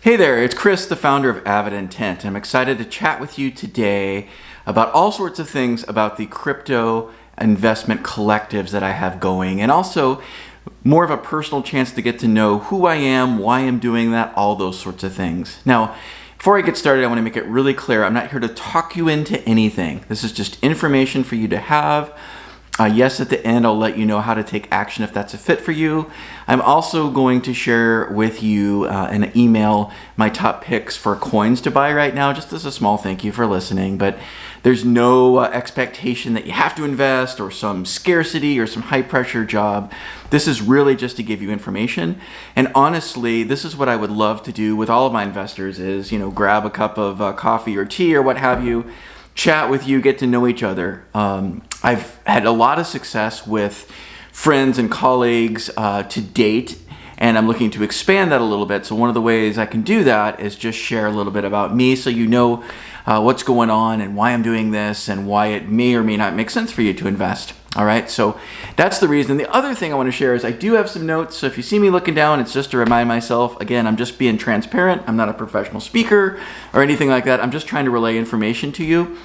Hey there, it's Chris, the founder of Avid Intent. I'm excited to chat with you today about all sorts of things about the crypto investment collectives that I have going, and also more of a personal chance to get to know who I am, why I'm doing that, all those sorts of things. Now, before I get started, I want to make it really clear, I'm not here to talk you into anything. This is just information for you to have. Yes, at the end, I'll let you know how to take action if that's a fit for you. I'm also going to share with you in an email my top picks for coins to buy right now, just as a small thank you for listening. But there's no expectation that you have to invest or some scarcity or some high pressure job. This is really just to give you information. And honestly, this is what I would love to do with all of my investors is, grab a cup of coffee or tea or what have you, chat with you, get to know each other. I've had a lot of success with friends and colleagues to date, and I'm looking to expand that a little bit. So one of the ways I can do that is just share a little bit about me so you know what's going on and why I'm doing this and why it may or may not make sense for you to invest. All right, so that's the reason. The other thing I want to share is I do have some notes. So if you see me looking down, it's just to remind myself, again, I'm just being transparent. I'm not a professional speaker or anything like that. I'm just trying to relay information to you.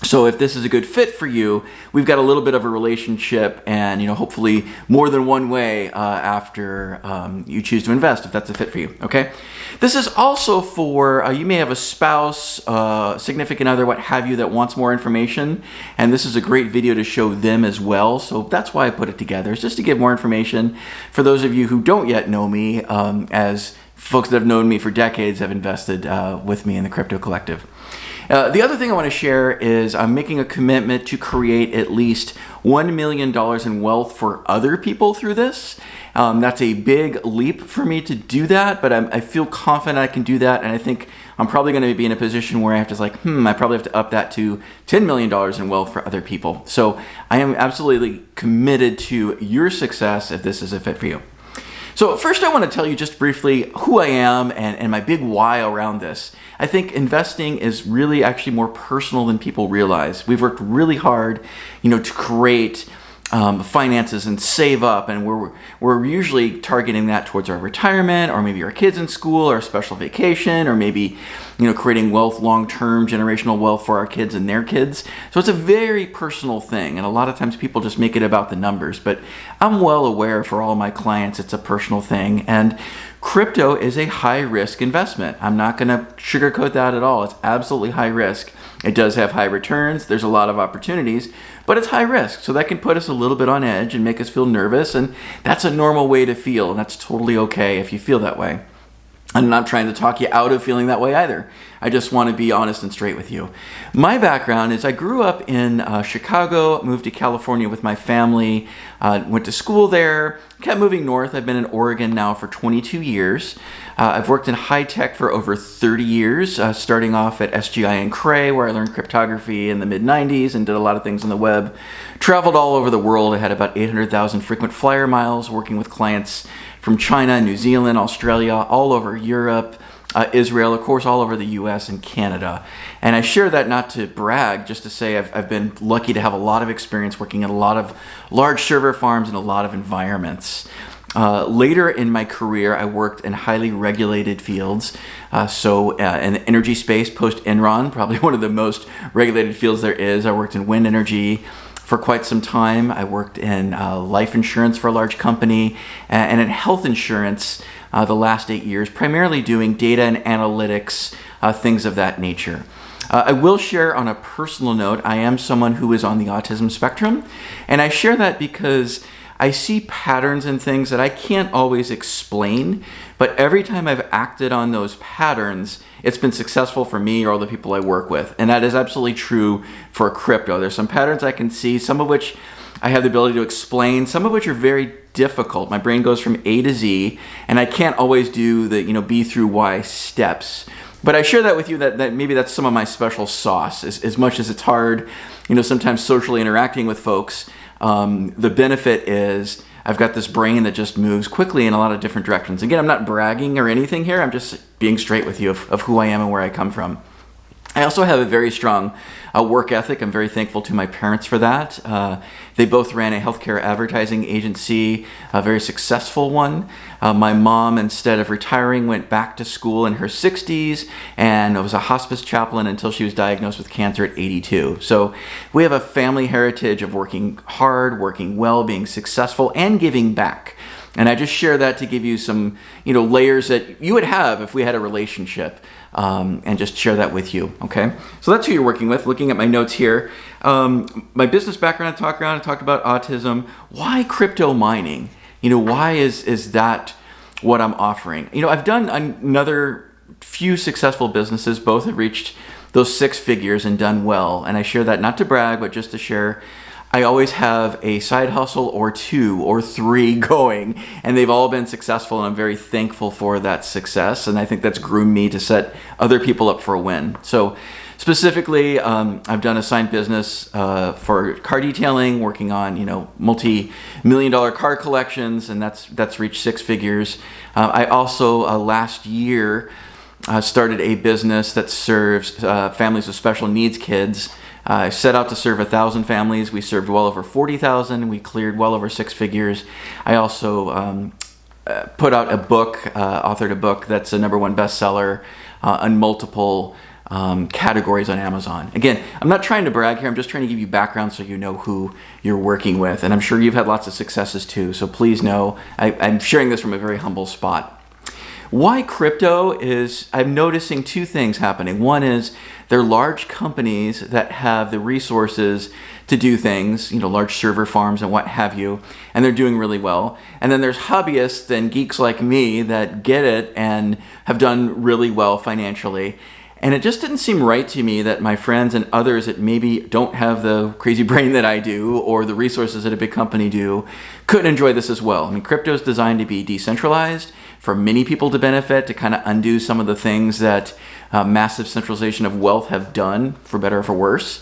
So if this is a good fit for you, we've got a little bit of a relationship and, hopefully more than one way after you choose to invest, if that's a fit for you, okay? This is also for, you may have a spouse, significant other, what have you, that wants more information, and this is a great video to show them as well, so that's why I put it together. It's just to give more information for those of you who don't yet know me, as folks that have known me for decades have invested with me in the Crypto Collective. The other thing I want to share is I'm making a commitment to create at least $1 million in wealth for other people through this. That's a big leap for me to do that, but I feel confident I can do that, and I think I'm probably going to be in a position where I have to I probably have to up that to $10 million in wealth for other people. So I am absolutely committed to your success if this is a fit for you. So first I want to tell you just briefly who I am and my big why around this. I think investing is really actually more personal than people realize. We've worked really hard, to create finances and save up, and we're usually targeting that towards our retirement or maybe our kids in school or a special vacation or maybe creating wealth, long-term generational wealth for our kids and their kids. So it's a very personal thing, and a lot of times people just make it about the numbers, but I'm well aware for all my clients it's a personal thing, and crypto is a high-risk investment. I'm not going to sugarcoat that at all. It's absolutely high risk. It does have high returns. There's a lot of opportunities, but it's high risk. So that can put us a little bit on edge and make us feel nervous. And that's a normal way to feel. And that's totally okay if you feel that way. I'm not trying to talk you out of feeling that way either. I just want to be honest and straight with you. My background is I grew up in Chicago, moved to California with my family, went to school there, kept moving north. I've been in Oregon now for 22 years. I've worked in high tech for over 30 years, starting off at SGI and Cray, where I learned cryptography in the mid-90s and did a lot of things on the web. Traveled all over the world. I had about 800,000 frequent flyer miles working with clients from China, New Zealand, Australia, all over Europe, Israel, of course, all over the US and Canada. And I share that not to brag, just to say I've been lucky to have a lot of experience working in a lot of large server farms and a lot of environments. Later in my career, I worked in highly regulated fields. In the energy space, post-Enron, probably one of the most regulated fields there is. I worked in wind energy for quite some time. I worked in life insurance for a large company and in health insurance the last 8 years, primarily doing data and analytics, things of that nature. I will share on a personal note, I am someone who is on the autism spectrum, and I share that because I see patterns in things that I can't always explain, but every time I've acted on those patterns, it's been successful for me or all the people I work with. And that is absolutely true for crypto. There's some patterns I can see, some of which I have the ability to explain, some of which are very difficult. My brain goes from A to Z, and I can't always do the B through Y steps. But I share that with you that maybe that's some of my special sauce. As much as it's hard, sometimes socially interacting with folks, the benefit is I've got this brain that just moves quickly in a lot of different directions. Again, I'm not bragging or anything here. I'm just being straight with you of who I am and where I come from. I also have a very strong work ethic. I'm very thankful to my parents for that. They both ran a healthcare advertising agency, a very successful one. My mom, instead of retiring, went back to school in her 60s and was a hospice chaplain until she was diagnosed with cancer at 82. So we have a family heritage of working hard, working well, being successful, and giving back. And I just share that to give you some, layers that you would have if we had a relationship, and just share that with you. Okay, so that's who you're working with. Looking at my notes here, my business background, I talked about autism. Why crypto mining? Why is that what I'm offering? I've done another few successful businesses. Both have reached those 6 figures and done well. And I share that not to brag, but just to share. I always have a side hustle or 2 or 3 going, and they've all been successful, and I'm very thankful for that success, and I think that's groomed me to set other people up for a win. So specifically, I've done a signed business for car detailing, working on multi-million-dollar car collections, and that's reached 6 figures. I also last year started a business that serves families with special needs kids. I set out to serve 1,000 families. We served well over 40,000. We cleared well over 6 figures. I also put out a book, authored a book that's a #1 bestseller on multiple categories on Amazon. Again, I'm not trying to brag here. I'm just trying to give you background so you know who you're working with. And I'm sure you've had lots of successes too. So please know I'm sharing this from a very humble spot. Why crypto is, I'm noticing 2 things happening. One is they're large companies that have the resources to do things, large server farms and what have you, and they're doing really well. And then there's hobbyists and geeks like me that get it and have done really well financially. And it just didn't seem right to me that my friends and others that maybe don't have the crazy brain that I do or the resources that a big company do couldn't enjoy this as well. I mean, crypto is designed to be decentralized for many people to benefit, to kind of undo some of the things that massive centralization of wealth have done, for better or for worse.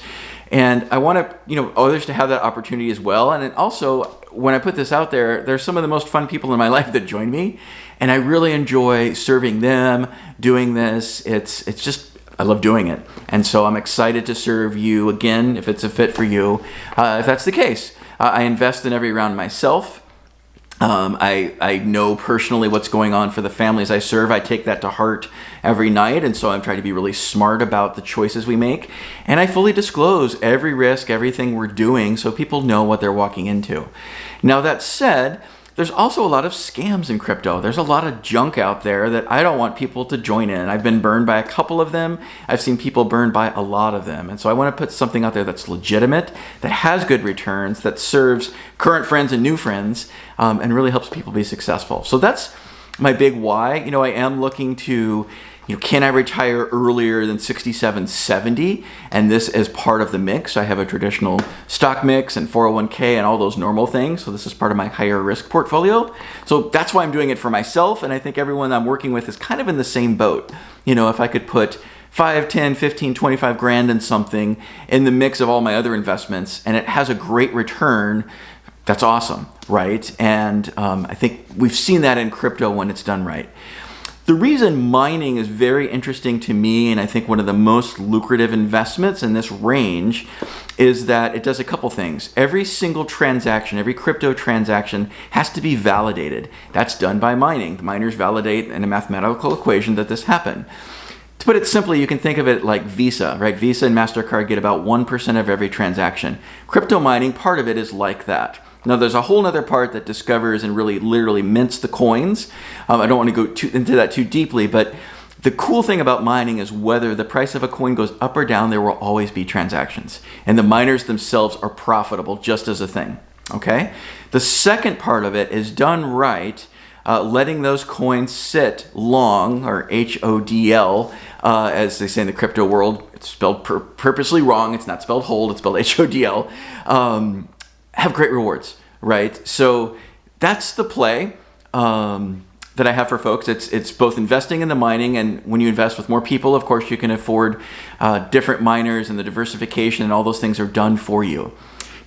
And I want others to have that opportunity as well. And then also, when I put this out there, there's some of the most fun people in my life that join me, and I really enjoy serving them, doing this. It's just, I love doing it. And so I'm excited to serve you again, if it's a fit for you, if that's the case. I invest in every round myself. I know personally what's going on for the families I serve. I take that to heart every night, and so I'm trying to be really smart about the choices we make. And I fully disclose every risk, everything we're doing, so people know what they're walking into. Now, that said, there's also a lot of scams in crypto. There's a lot of junk out there that I don't want people to join in. I've been burned by a couple of them. I've seen people burned by a lot of them. And so I want to put something out there that's legitimate, that has good returns, that serves current friends and new friends, and really helps people be successful. So that's my big why. I am looking to, can I retire earlier than 67, 70? And this is part of the mix. I have a traditional stock mix and 401k and all those normal things. So this is part of my higher risk portfolio. So that's why I'm doing it for myself. And I think everyone I'm working with is kind of in the same boat. If I could put 5, 10, 15, 25 grand in something in the mix of all my other investments, and it has a great return, that's awesome, right? And I think we've seen that in crypto when it's done right. The reason mining is very interesting to me, and I think one of the most lucrative investments in this range, is that it does a couple things. Every single transaction, every crypto transaction has to be validated. That's done by mining. The miners validate in a mathematical equation that this happened. To put it simply, you can think of it like Visa, right? Visa and MasterCard get about 1% of every transaction. Crypto mining, part of it is like that. Now, there's a whole other part that discovers and really literally mints the coins. I don't want to go into that too deeply, but the cool thing about mining is whether the price of a coin goes up or down, there will always be transactions. And the miners themselves are profitable just as a thing, okay? The second part of it is done right, letting those coins sit long, or HODL, as they say in the crypto world. It's spelled purposely wrong. It's not spelled hold, it's spelled HODL. Have great rewards, right? So that's the play that I have for folks. It's both investing in the mining, and when you invest with more people, of course, you can afford different miners, and the diversification and all those things are done for you.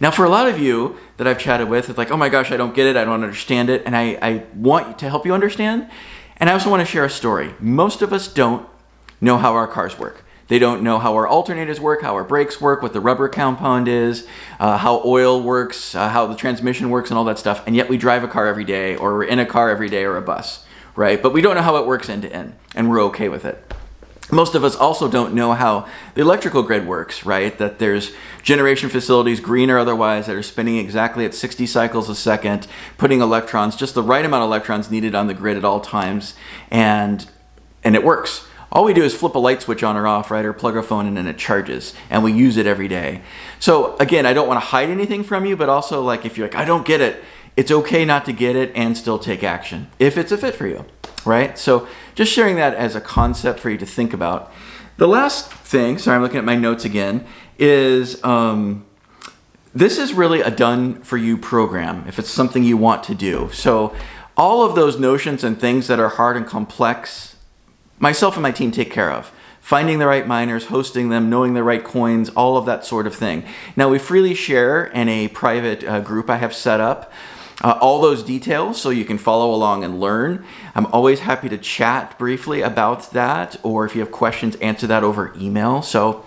Now, for a lot of you that I've chatted with, it's like, oh my gosh, I don't get it, I don't understand it, and I want to help you understand. And I also want to share a story. Most of us don't know how our cars work. They don't know how our alternators work, how our brakes work, what the rubber compound is, how oil works, how the transmission works, and all that stuff. And yet we drive a car every day, or we're in a car every day, or a bus, right? But we don't know how it works end to end, and we're okay with it. Most of us also don't know how the electrical grid works, right? That there's generation facilities, green or otherwise, that are spinning exactly at 60 cycles a second, putting electrons, just the right amount of electrons needed on the grid at all times, and it works. All we do is flip a light switch on or off, right? Or plug our phone in and it charges, and we use it every day. So again, I don't want to hide anything from you, but also, like, if you're like, I don't get it, it's okay not to get it and still take action if it's a fit for you, right? So just sharing that as a concept for you to think about. The last thing, sorry, I'm looking at my notes again, is this is really a done for you program if it's something you want to do. So all of those notions and things that are hard and complex, myself and my team take care of. Finding the right miners, hosting them, knowing the right coins, all of that sort of thing. Now, we freely share in a private group I have set up all those details so you can follow along and learn. I'm always happy to chat briefly about that, or if you have questions, answer that over email. So,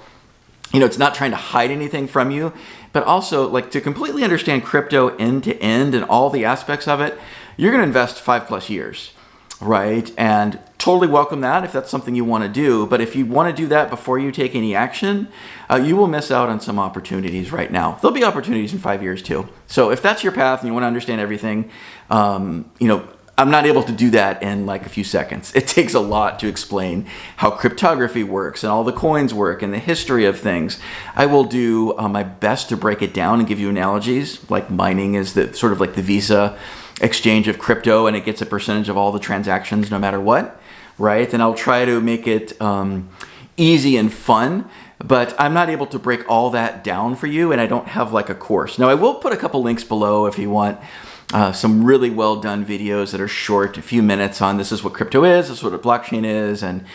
it's not trying to hide anything from you, but also, like, to completely understand crypto end to end and all the aspects of it, you're going to invest 5+ years, right? And totally welcome that if that's something you want to do. But if you want to do that before you take any action, you will miss out on some opportunities right now. There'll be opportunities in 5 years too. So if that's your path and you want to understand everything, I'm not able to do that in like a few seconds. It takes a lot to explain how cryptography works and all the coins work and the history of things. I will do my best to break it down and give you analogies. Like mining is the sort of like the Visa exchange of crypto, and it gets a percentage of all the transactions no matter what, right? And I'll try to make it easy and fun, but I'm not able to break all that down for you, and I don't have like a course. Now, I will put a couple links below if you want some really well done videos that are short, a few minutes on this is what crypto is, this is what a blockchain is, and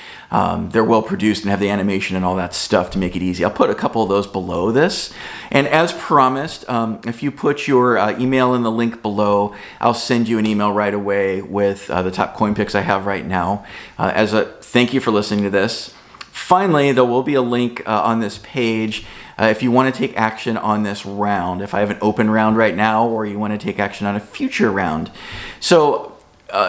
they're well produced and have the animation and all that stuff to make it easy. I'll put a couple of those below this. And as promised, if you put your email in the link below, I'll send you an email right away with the top coin picks I have right now as a thank you for listening to this. Finally, there will be a link on this page if you want to take action on this round, if I have an open round right now, or you want to take action on a future round. So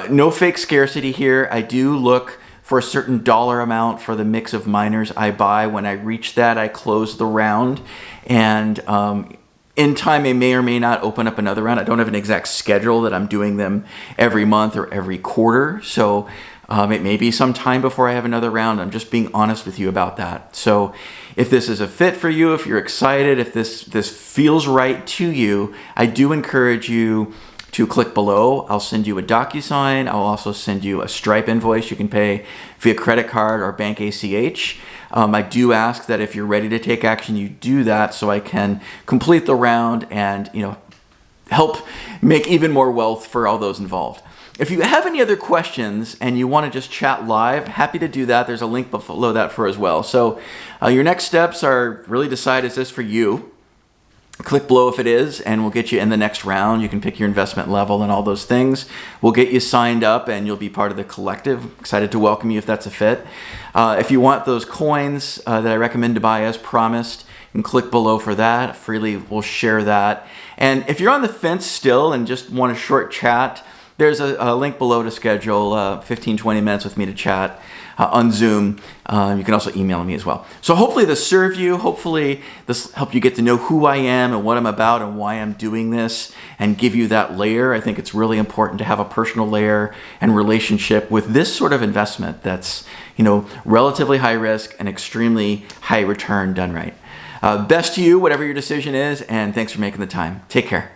no fake scarcity here. I do look for a certain dollar amount for the mix of miners I buy. When I reach that, I close the round. And in time, I may or may not open up another round. I don't have an exact schedule that I'm doing them every month or every quarter. So it may be some time before I have another round. I'm just being honest with you about that. So if this is a fit for you, if you're excited, if this feels right to you, I do encourage you to click below. I'll send you a DocuSign. I'll also send you a Stripe invoice you can pay via credit card or bank ACH. I do ask that if you're ready to take action, you do that so I can complete the round and help make even more wealth for all those involved. If you have any other questions and you want to just chat live, happy to do that. There's a link below that for as well. So your next steps are really decide, is this for you? Click below if it is, and we'll get you in the next round. You can pick your investment level and all those things. We'll get you signed up and you'll be part of the collective. Excited to welcome you if that's a fit. If you want those coins that I recommend to buy as promised, you can click below for that. Freely we'll share that. And if you're on the fence still and just want a short chat, there's a link below to schedule 15-20 minutes with me to chat on Zoom. You can also email me as well. So hopefully this served you. Hopefully this helped you get to know who I am and what I'm about and why I'm doing this and give you that layer. I think it's really important to have a personal layer and relationship with this sort of investment that's, relatively high risk and extremely high return done right. Best to you, whatever your decision is, and thanks for making the time. Take care.